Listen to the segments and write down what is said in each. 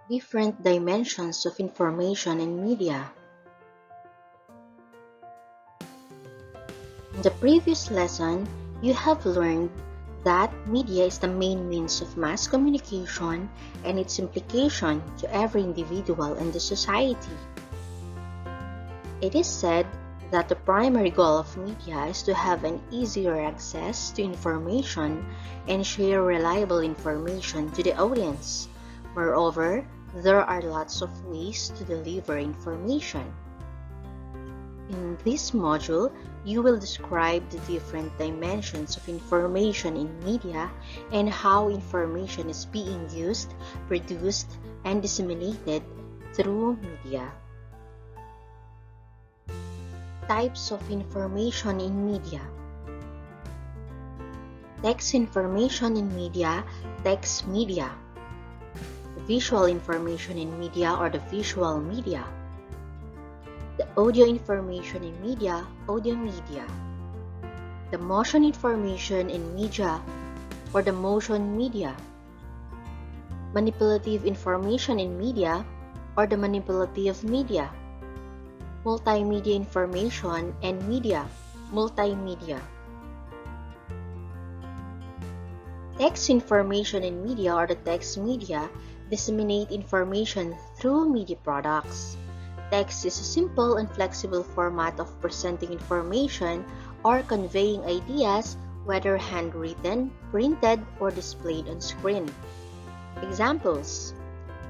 Different dimensions of information in media. In the previous lesson, you have learned that media is the main means of mass communication and its implication to every individual in the society. It is said that the primary goal of media is to have an easier access to information and share reliable information to the audience. Moreover, there are lots of ways to deliver information. In this module, you will describe the different dimensions of information in media and how information is being used, produced, and disseminated through media. Types of information in media. Text information in media, text media. Visual information in media or the visual media. The audio information in media, audio media. The motion information in media or the motion media. Manipulative information in media or the manipulative media. Multimedia information and media, multimedia. Text information in media or the text media disseminate information through media products. Text is a simple and flexible format of presenting information or conveying ideas, whether handwritten, printed, or displayed on screen. Examples: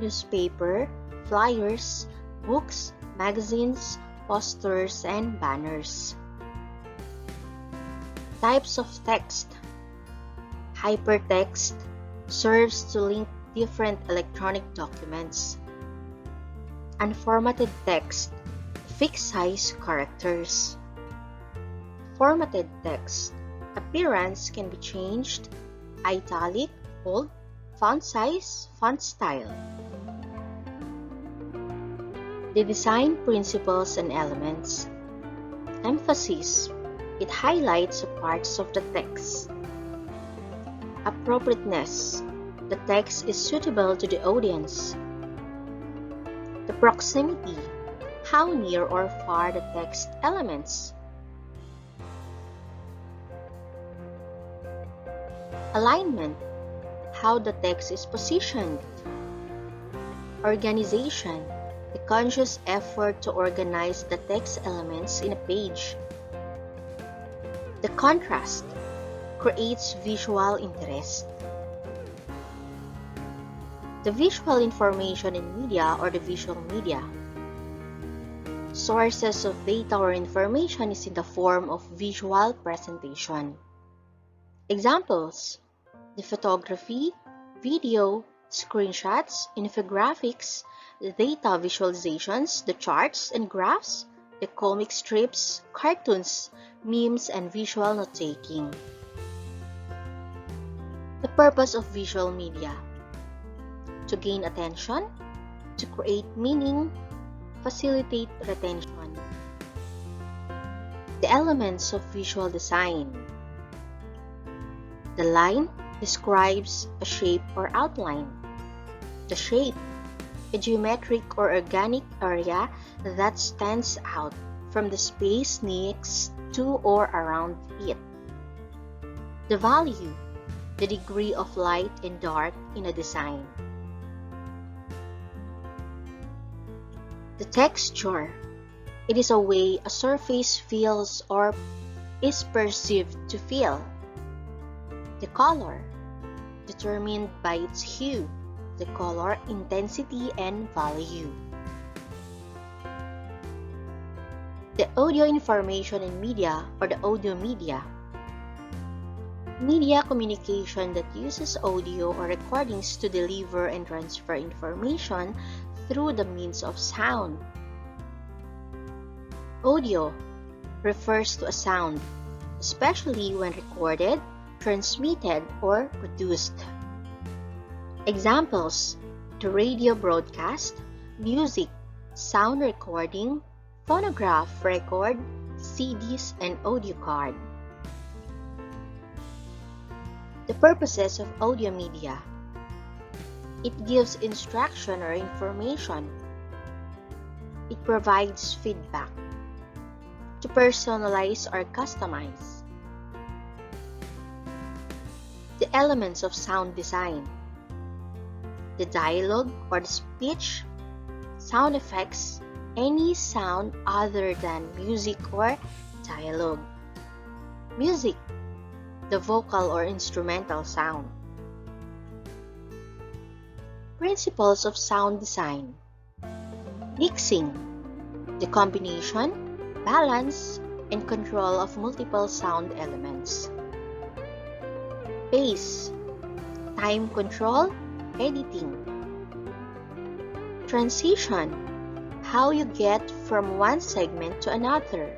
newspaper, flyers, books, magazines, posters, and banners. Types of text. Hypertext serves to link different electronic documents. Unformatted text, fixed-size characters. Formatted text, appearance can be changed, italic, bold, font size, font style. The design principles and elements. Emphasis, it highlights the parts of the text. Appropriateness, the text is suitable to the audience. The proximity, how near or far the text elements. Alignment, how the text is positioned. Organization, the conscious effort to organize the text elements in a page. The contrast creates visual interest. The visual information in media or the visual media. Sources of data or information is in the form of visual presentation. Examples: the photography, video, screenshots, infographics, the data visualizations, the charts and graphs, the comic strips, cartoons, memes, and visual note-taking. The purpose of visual media: to gain attention, to create meaning, facilitate retention. The elements of visual design. The line describes a shape or outline. The shape, a geometric or organic area that stands out from the space next to or around it. The value, the degree of light and dark in a design. The texture, it is a way a surface feels or is perceived to feel. The color, determined by its hue, the color intensity and value. The audio information in media or the audio media. Media communication that uses audio or recordings to deliver and transfer information through the means of sound. Audio refers to a sound, especially when recorded, transmitted, or produced. Examples: the radio broadcast, music, sound recording, phonograph record, CDs, and audio card. The purposes of audio media. It gives instruction or information. It provides feedback. To personalize or customize. The elements of sound design. The dialogue or the speech, sound effects, any sound other than music or dialogue. Music, the vocal or instrumental sound. Principles of sound design. Mixing, the combination, balance, and control of multiple sound elements. Pace, time control, editing. Transition, how you get from one segment to another.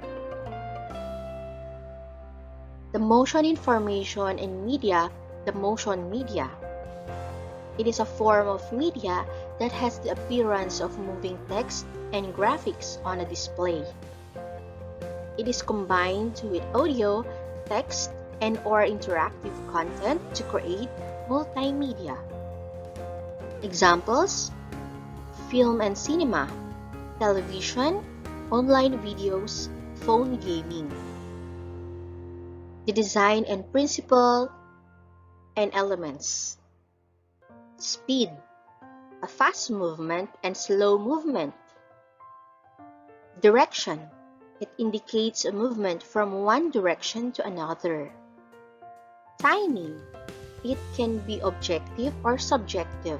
The motion information in media, the motion media. It is a form of media that has the appearance of moving text and graphics on a display. It is combined with audio, text, and/or interactive content to create multimedia. Examples: film and cinema, television, online videos, phone gaming. The design and principle and elements. Speed, a fast movement and slow movement. Direction, it indicates a movement from one direction to another. Timing, it can be objective or subjective.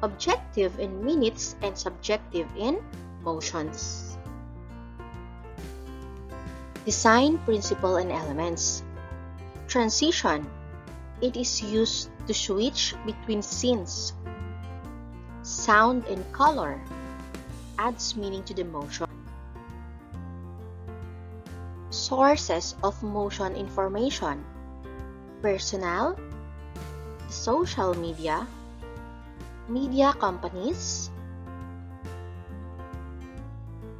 Objective in minutes and subjective in motions. Design principle and elements. Transition, it is used to switch between scenes. Sound and color, adds meaning to the motion. Sources of motion information. Personnel, social media, media companies.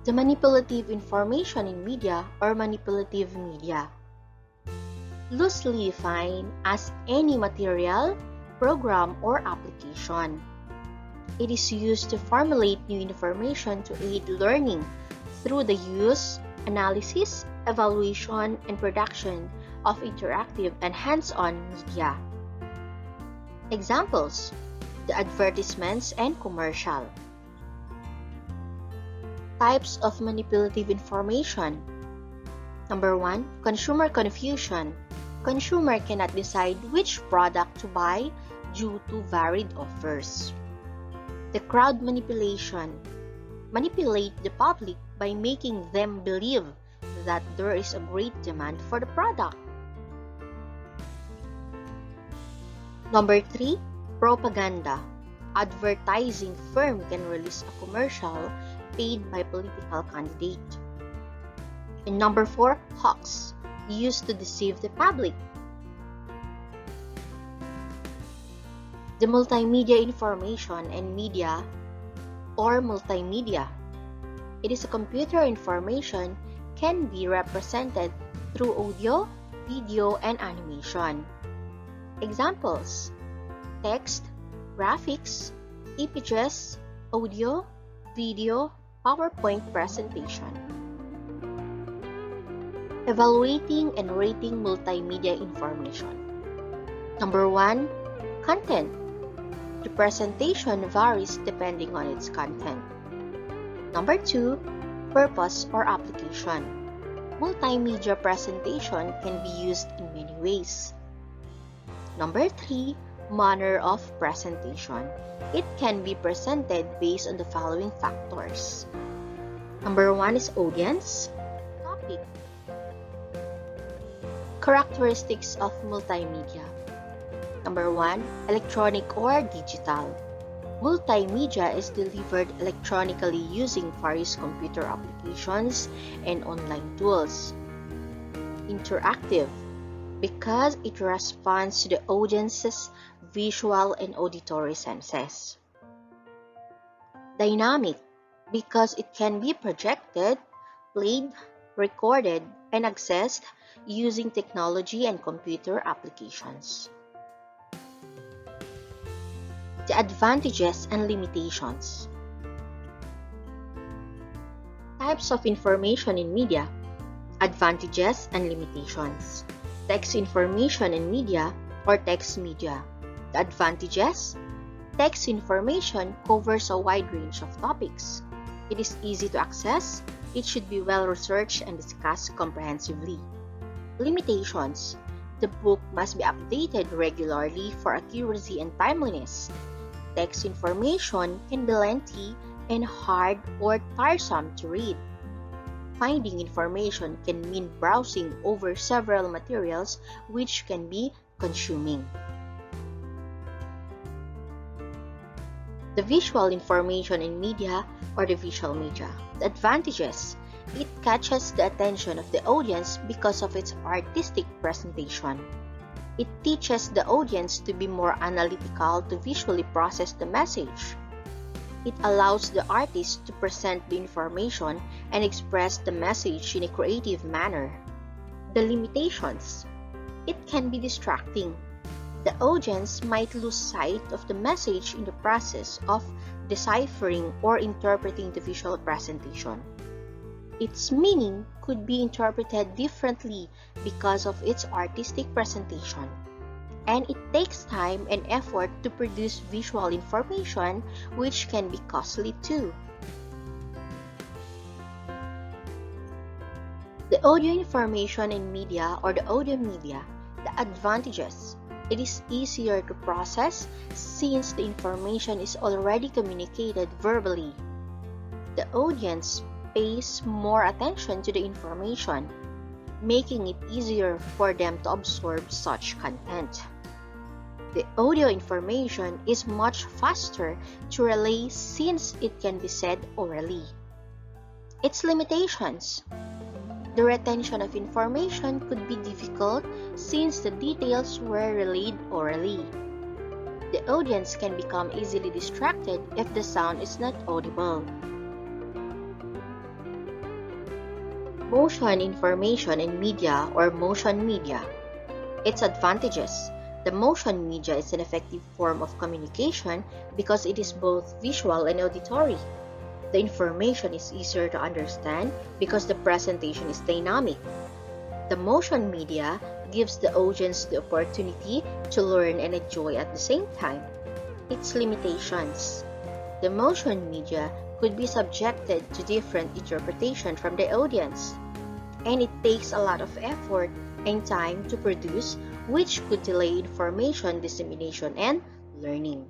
The manipulative information in media or manipulative media. Loosely defined as any material, program, or application. It is used to formulate new information to aid learning through the use, analysis, evaluation, and production of interactive and hands-on media. Examples: the advertisements and commercial. Types of manipulative information. Number 1, consumer confusion. Consumer cannot decide which product to buy due to varied offers. The crowd manipulation. Manipulate the public by making them believe that there is a great demand for the product. Number 3, propaganda. Advertising firm can release a commercial paid by political candidate. And number 4, hoax, used to deceive the public. The multimedia information and media or multimedia. It is a computer information can be represented through audio, video, and animation. Examples: text, graphics, images, audio, video, PowerPoint presentation. Evaluating and rating multimedia information. Number 1, content. The presentation varies depending on its content. Number 2, purpose or application. Multimedia presentation can be used in many ways. Number 3, manner of presentation. It can be presented based on the following factors. Number 1 is audience, topic. Characteristics of multimedia. Number 1, electronic or digital. Multimedia is delivered electronically using various computer applications and online tools. Interactive, because it responds to the audience's visual and auditory senses. Dynamic, because it can be projected, played, recorded, and accessed using technology and computer applications. The advantages and limitations. Types of information in media. Advantages and limitations. Text information in media or text media. The advantages. Text information covers a wide range of topics. It is easy to access. It should be well researched and discussed comprehensively. Limitations. The book must be updated regularly for accuracy and timeliness. Text information can be lengthy and hard or tiresome to read. Finding information can mean browsing over several materials, which can be consuming. The visual information in media or the visual media. The advantages. It catches the attention of the audience because of its artistic presentation. It teaches the audience to be more analytical to visually process the message. It allows the artist to present the information and express the message in a creative manner. The limitations. It can be distracting. The audience might lose sight of the message in the process of deciphering or interpreting the visual presentation. Its meaning could be interpreted differently because of its artistic presentation. And it takes time and effort to produce visual information, which can be costly too. The audio information in media or the audio media. The advantages. It is easier to process since the information is already communicated verbally. The audience pays more attention to the information, making it easier for them to absorb such content. The audio information is much faster to relay since it can be said orally. Its limitations. The retention of information could be difficult since the details were relayed orally. The audience can become easily distracted if the sound is not audible. Motion information in media or motion media. Its advantages. The motion media is an effective form of communication because it is both visual and auditory. The information is easier to understand because the presentation is dynamic. The motion media gives the audience the opportunity to learn and enjoy at the same time. Its limitations. The motion media could be subjected to different interpretation from the audience, and it takes a lot of effort and time to produce, which could delay information dissemination and learning.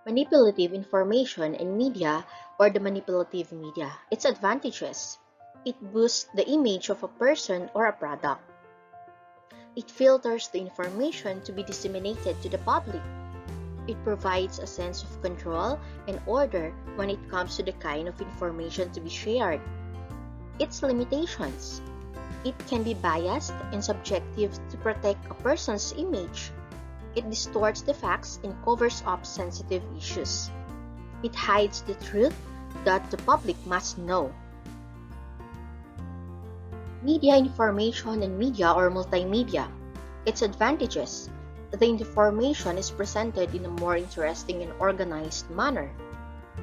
Manipulative information in media or the manipulative media. Its advantages. It boosts the image of a person or a product. It filters the information to be disseminated to the public. It provides a sense of control and order when it comes to the kind of information to be shared. Its limitations. It can be biased and subjective to protect a person's image. It distorts the facts and covers up sensitive issues. It hides the truth that the public must know. Media information and media or multimedia. Its advantages. The information is presented in a more interesting and organized manner.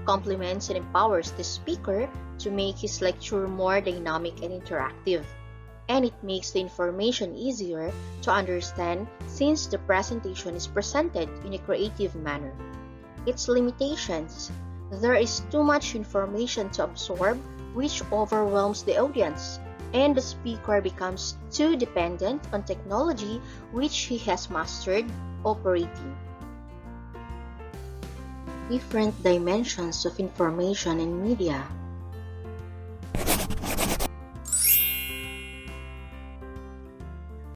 Complements and empowers the speaker to make his lecture more dynamic and interactive. And it makes the information easier to understand since the presentation is presented in a creative manner. Its limitations. There is too much information to absorb, which overwhelms the audience, and the speaker becomes too dependent on technology which he has mastered operating. Different dimensions of information in media.